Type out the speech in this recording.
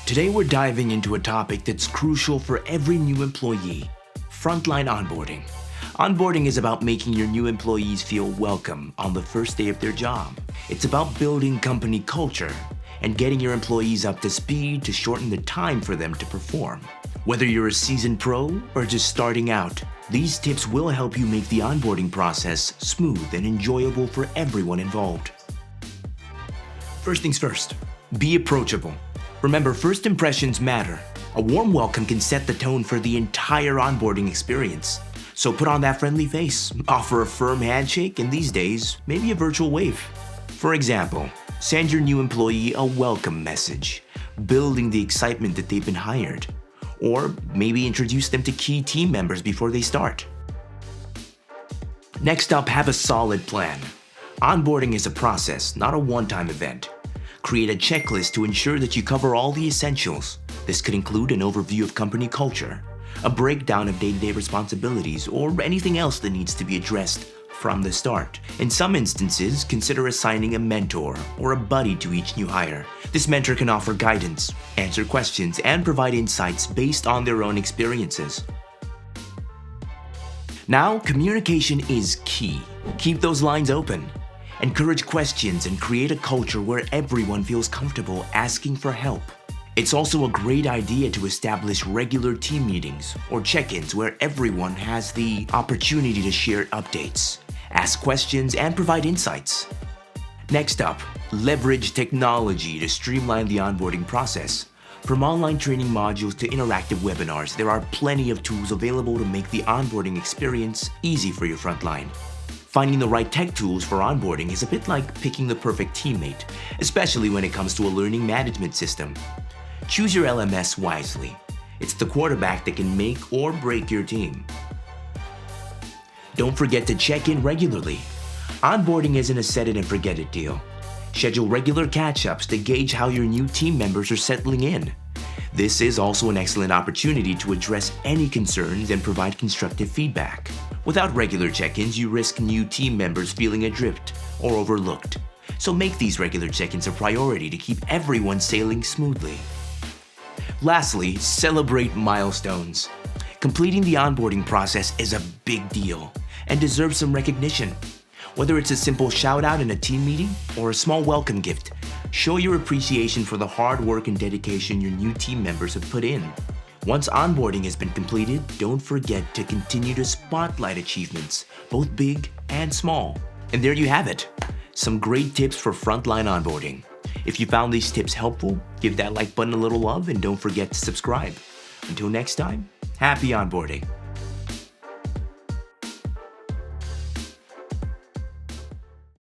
Today we're diving into a topic that's crucial for every new employee: frontline onboarding. Onboarding is about making your new employees feel welcome on the first day of their job. It's about building company culture and getting your employees up to speed to shorten the time for them to perform. Whether you're a seasoned pro or just starting out, these tips will help you make the onboarding process smooth and enjoyable for everyone involved. First things first, be approachable. Remember, first impressions matter. A warm welcome can set the tone for the entire onboarding experience. So put on that friendly face, offer a firm handshake, and these days, maybe a virtual wave. For example, send your new employee a welcome message, building the excitement that they've been hired. Or maybe introduce them to key team members before they start. Next up, have a solid plan. Onboarding is a process, not a one-time event. Create a checklist to ensure that you cover all the essentials. This could include an overview of company culture, a breakdown of day-to-day responsibilities, or anything else that needs to be addressed from the start. In some instances, consider assigning a mentor or a buddy to each new hire. This mentor can offer guidance, answer questions, and provide insights based on their own experiences. Now, communication is key. Keep those lines open. Encourage questions and create a culture where everyone feels comfortable asking for help. It's also a great idea to establish regular team meetings or check-ins where everyone has the opportunity to share updates, ask questions, and provide insights. Next up, leverage technology to streamline the onboarding process. From online training modules to interactive webinars, there are plenty of tools available to make the onboarding experience easy for your frontline. Finding the right tech tools for onboarding is a bit like picking the perfect teammate, especially when it comes to a learning management system. Choose your LMS wisely. It's the quarterback that can make or break your team. Don't forget to check in regularly. Onboarding isn't a set-it-and-forget-it deal. Schedule regular catch-ups to gauge how your new team members are settling in. This is also an excellent opportunity to address any concerns and provide constructive feedback. Without regular check-ins, you risk new team members feeling adrift or overlooked. So make these regular check-ins a priority to keep everyone sailing smoothly. Lastly, celebrate milestones. Completing the onboarding process is a big deal and deserves some recognition. Whether it's a simple shout-out in a team meeting or a small welcome gift, show your appreciation for the hard work and dedication your new team members have put in. Once onboarding has been completed, don't forget to continue to spotlight achievements, both big and small. And there you have it, some great tips for frontline onboarding. If you found these tips helpful, give that like button a little love and don't forget to subscribe. Until next time, happy onboarding.